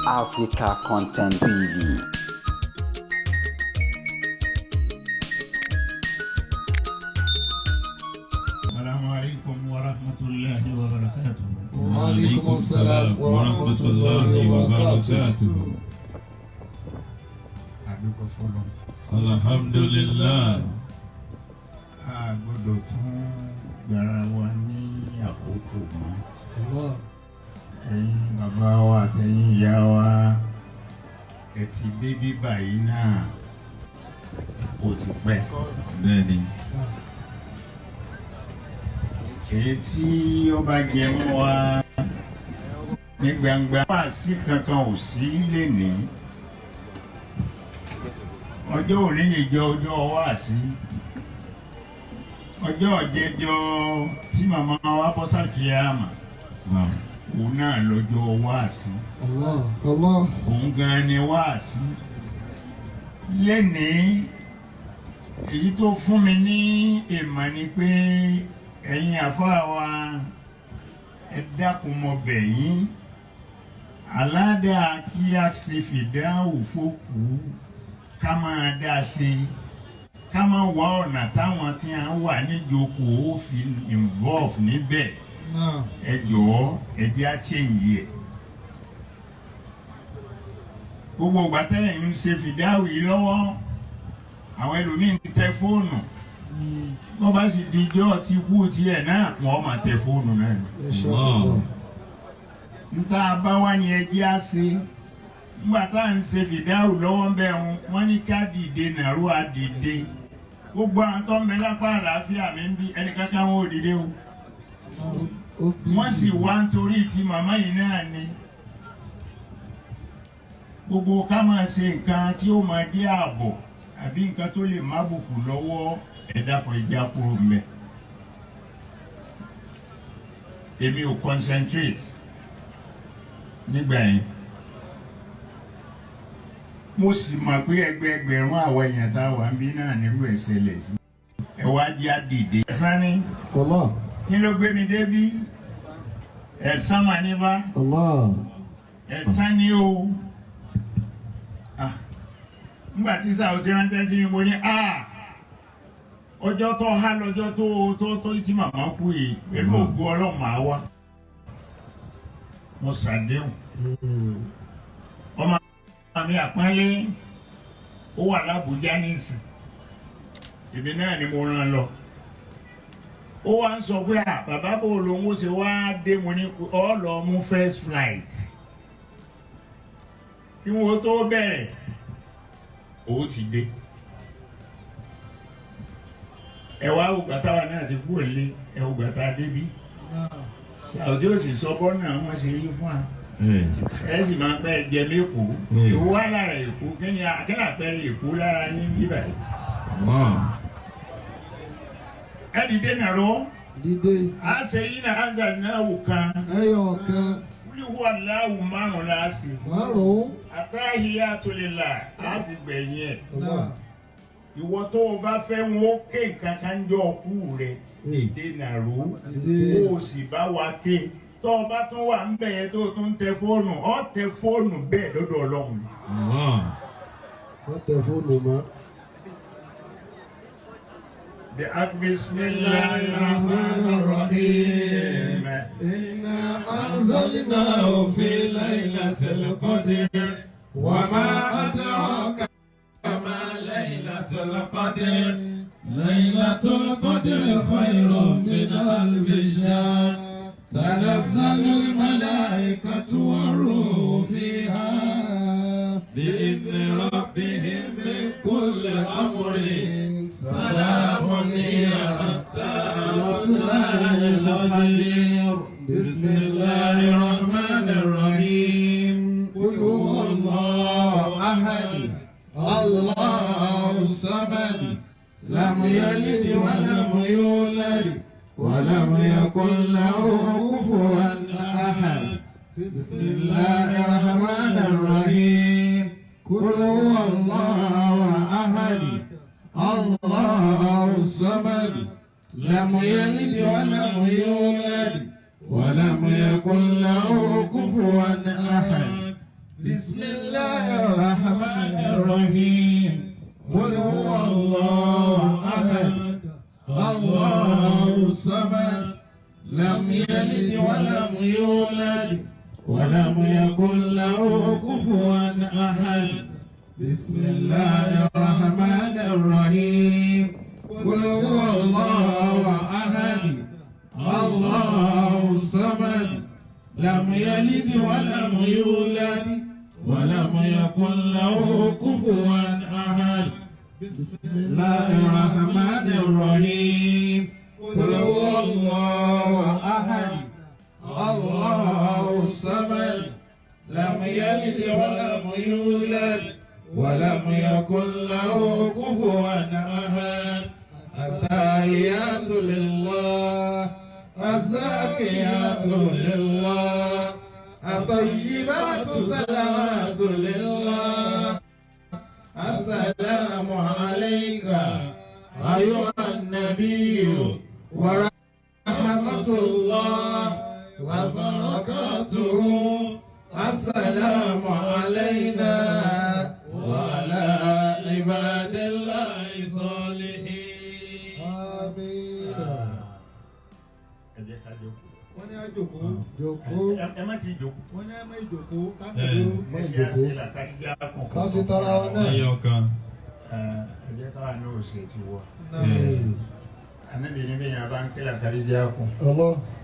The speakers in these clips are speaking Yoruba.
Africa Content TV. السلام عليكم ورحمة الله وبركاته. وعليكم السلام ورحمة الله وبركاته. Adúpẹ́ fọ́lọ́run. Alhamdulillah. A gbọ́dọ̀ tún gbára wa ní àkókò mọ́. Ẹ̀yin bàbá wa àtẹ̀yin ìyá wa ẹ ti dé bíbà yìí náà kò ti pẹ́. Bẹ́ẹ̀ni. Èyí tí ó bá jẹ mọ́ wa ní gbangba wáàsí kankan ò sí lénìí. Ọjọ́ òní lè jẹ́ ọjọ́ wáàsí. Ọjọ́ ọ̀jẹ̀jọ́ tí màmá wa bọ́ sákìyàmà òun náà lọ́jọ́ wáàsí. Òun gan ni wáàsí. Lénìí èyí tó fún mi ní ìmọ̀ ni pé ẹ̀yin àfáà wa ẹ dákun mo bẹ̀ yín aládàá kí a ṣe fìdáhù fòkú ká máa dá sí i ká máa wá ọ̀nà táwọn tí a wà níjókòó ó fi involve níbẹ̀ ẹ jọ̀ọ́ ẹ jẹ́ á change ẹ̀. Gbogbo ìgbà tẹ́yìn ń ṣe fìdáhù yìí lọ́wọ́ àwọn ẹlòmíín ń tẹ fóònù wọ́n bá sì di ijọ́ tí kú tiẹ̀ náà wọ́n máa tẹ fóònù náà ni. Nta bá wá ní ẹjẹ́ á ṣe nígbà tá à ń ṣe fìdáhù lọ́wọ́ ń bẹ̀ wọ́n ní ká dìde nàró àdìde gbogbo àwọn tó ń bẹ lápá àlàáfíà mi ń bí ẹnì kankan wọn ò dìde o wọ́n sì wá nítorí ti màmá yìí náà ni gbogbo ká máa ṣe nǹkan tí ó máa jẹ́ ààbò àbí nǹkan tó lè má bùkù lọ́wọ́ ẹ̀dá kan ìjà kúrò mẹ́. Èmi ò concentrate nígbà yẹn. Mo sì mọ̀ pé ẹgbẹẹgbẹ̀rún àwọn èèyàn tá a wà ń bí náà nírú ẹ̀ ṣẹlẹ̀ sí. Ẹ wá jẹ́ àdìde. Ẹ̀sán ni. Kí ló gbé mi débí? Ẹ̀sán mà ní bá. Ẹ̀sán ni o. Nígbà tí sáà ti ránṣẹ́ sí mi mo ní ọjọ́ tó há lọ́jọ́ tó tí màmá kú yìí pẹ̀lú ògo Ọlọ́run máa wá. Mo ṣàdéhùn. Ọmọ mi àpọ́nlé ó wà l'Ábùjá nísìn. Èmi náà ni mo rán lọ. Ó wá ń sọ pé bàbá bò lòun ó ṣe wá dé mo ní ọ lọ mú first flight. Kí wọ́n tó bẹ̀rẹ̀ ó ti dé. Ẹ wá ògbàtà wa náà ti kú òlé ẹ ògbàtà débí. Sàwùjí ò sì sọ bọ́nà wọn ṣe rí fún wa. Ẹ sì máa pẹ́ jẹ lẹ́kọ̀ọ́. Èwo wá lára Èkó kí ni àpẹẹrẹ Èkó lára yín bíbà yìí. Ẹ dìde nàró. A ṣe yín náà Anza náà wò kan. Wúlíwú aláwù márùn-ún láàṣì. Attahiyatu lillah á fi gbẹ̀yìn ẹ̀. Ìwọ tó o bá fẹ́ wọn ó ké nǹkan kan jọ ọkú rẹ̀ dìde nàró ó sì bá wa ké tó o bá tún wà ń bẹ̀ yẹn tó o tún tẹ fóònù ọ tẹ fóònù bẹ́ẹ̀ lọ́dọ̀ Ọlọ́run. Wọ́n tẹ fóònù mọ́. Bismillahir Rahmanir Rahim. Inna anzalnahu fi laylatil qadr wa ma adraka ma laylatul qadr. Laylatul qadr khayrun min alfi shahr. Tanazzalul malaikatu war-ruhu fiha bi'izni rabbihim min kulli amrin. سلام هي حتى مطلع الفجر. بسم الله الرحمن الرحيم. قل هو الله أحد الله الصمد لم يلد ولم يولد ولم يكن له كفوا أحد. بسم الله الرحمن الرحيم. قل هو الله أحد الله الصمد لم يلد ولم يولد ولم يكن له كفوا أحد. لم يلد ولم يولد ولم يكن له كفوا أحد. بسم الله الرحمن الرحيم. قل هو الله أحد الله الصمد لم يلد ولم يولد ولم يكن له كفوا أحد. بسم الله الرحمن الرحيم. قل هو الله أحد الله الصمد لم يلد ولم يولد ولم يكن له كفوا أحد. التحيات لله الزاكيات لله الطيبات صلوات لله. السلام عليك أيها النبي ورحمة الله وبركاته. السلام علينا وعلى عباد الله الصالحين. آمين. wọ́n ní àjòkó jòkó ẹ má ti jòkó. wọ́n ní àmọ́ ìjòkó kámẹ́rù mọ́ ìjòkó ká sì tara wọn náà. ẹ jẹ́ káwa ní òsè ti wọ. Ànábì ní bẹ́ẹ̀ yẹn bá ń kílà kárí bí akọ.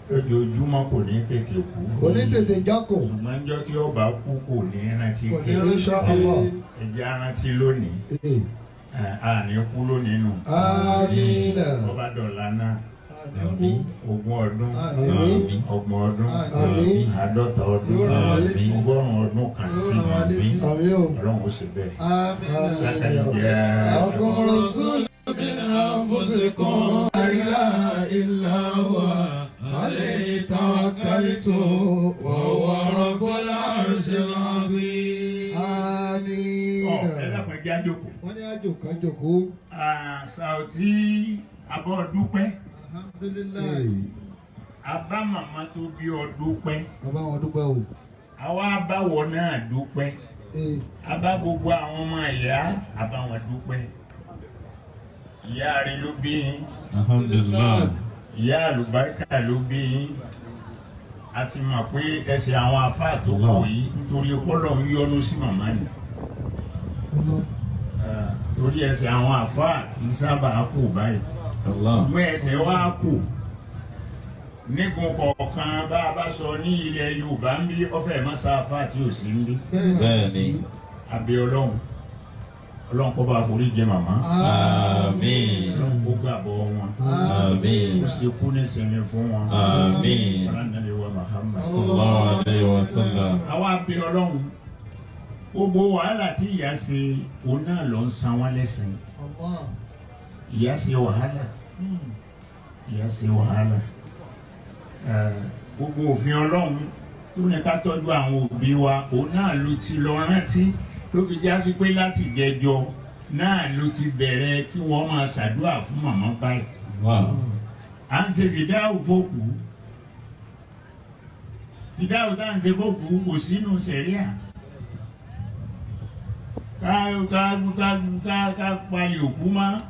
Lójoojúmọ́ kò ní tètè kú. kò ní tètè jákò. Ṣùgbọ́n ọjọ́ tí ó bá kú kò ní rántí kò pé ní insha Allah. ẹ jẹ́ rántí lónìí. Àní kú lónìí nù. Àmín. Ọba dọ̀la náà. Àmín. 20 ọdún. Àmín. 30 ọdún. Àmín. 50 ọdún. Yóò rán wa létí. 100 ọdún kan sí. Yóò rán wa létí. Àmín o. Ọlọ́run ó ṣe bẹ́ẹ̀. Àmín. Lakum rasulun min anfusikum la ilaha illa huwa alayhi tawakkaltu wa huwa rabbul arshil azim. Àmín. Ẹ dákun ẹ jẹ́ á jókòó. wọ́n ní àjòkó àjòkó. Sauty abọ́ dúpẹ́. Alhamdulilayi. Abá màmá tó bí ọ dúpẹ́. bàbá wọn dúpẹ́ o. Àwa abáwọ̀ náà dúpẹ́. Abá gbogbo àwọn ọmọ ìyá abá wọn dúpẹ́. Ìyá rẹ̀ ló bí yín. Alhamdulillah. Ìyá àlùbáríkà ló bí yín. A ti mọ̀ pé ẹsẹ̀ àwọn àfáà tó kọ̀ yìí nítorí ọpọlọ ń yọ́nú sí màmá ni. Torí ẹsẹ̀ àwọn àfáà kì í sábà kù báyìí. Ṣùgbọ́n ẹsẹ̀ wa kù. Nígun kọ̀ọ̀kan bá a bá sọ ní ilẹ̀ Yorùbá ń bí ọ̀fẹ́ mọ́sáfà tí ò sí ń bí. Bẹ́ẹ̀ni. Àbí Ọlọ́run kó bá forí jẹ màmá. Àmín. Ọlọ́run kó gbàbọ̀ wọn. Àmín. Ó ṣe kú ní sinmi fún wọn. Àmín. Ànábì wa Muhammad. Sallallahu alayhi wa sallam. Àwa bí Ọlọ́run gbogbo wàhálà tí ìyá ṣe òun náà ló ń san wọ́n lẹ́sìn. Ìyá ṣe wàhálà. Ìyá ṣe wàhálà. Gbogbo òfin Ọlọ́run tó ní ká tọ́jú àwọn òbí wa òun náà ló ti lọ rántí ló fi já sí pé láti jẹjọ náà ló ti bẹ̀rẹ̀ kí wọ́n máa ṣàdúrà fún màmá báyìí. À ń ṣe fìdáwù fókù. Fìdáwù tá à ń ṣe fókù kò sínú sẹ̀ríà. Ká palẹ̀ òkú mọ́.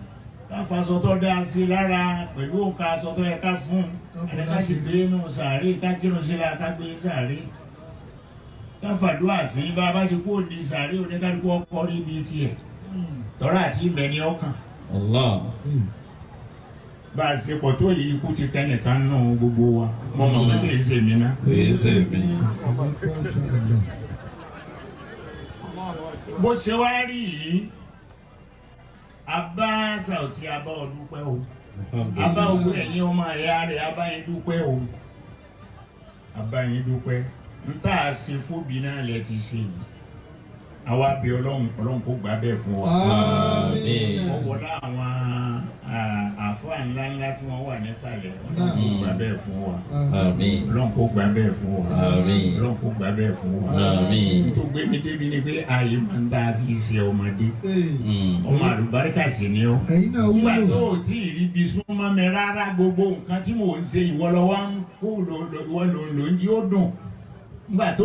Ká faṣọ tó dáa sí lára pẹ̀lú òkà aṣọ tó yẹ ká fún ẹni ká sì gbé inú sàárè ká kírun sí la ká gbé sàárè ká fàdúrà sí bá a bá ti kó ní sàárè oníkálukú ọkọ níbi tiẹ̀ tọ́ra àti ìmẹ̀ ní ọkàn. Bá a ṣe pọ̀ tó yìí ikú ti tẹnìkan nù gbogbo wa mọ̀ mọ̀ pé kì í ṣe mí ná. Bó ṣe wá rí yìí. Abá Sauty abá ọ dúpẹ́ o. Abá ogun ẹ̀yin ọmọ ẹ̀yà rẹ̀ abá yín dúpẹ́ o. Abá yín dúpẹ́. N tá a ṣe fóbi náà lẹ ti ṣe yìí. Àwa bí Ọlọ́run kó gbà bẹ́ẹ̀ fún wa. Wọ́n wọlé àwọn àfáà ńláńlá tí wọ́n wà níkàlẹ̀ Ọlọ́run kó gbà bẹ́ẹ̀ fún wa. Ọlọ́run kó gbà bẹ́ẹ̀ fún wa. Ọlọ́run kó gbà bẹ́ẹ̀ fún wa. Nítorí gbé mi débi ni pé ààyè máa ń dá fi ṣe ọmọdé. Ọmọ àlùbáríkà sì ni ọ́. Nígbà tó o tí ì rí bí súnmọ́ mi rárá gbogbo nǹkan tí mò ń ṣe ìwọ lọ́wọ́ ń kó ìwọ ló ń jí ó dùn. Nígbà tó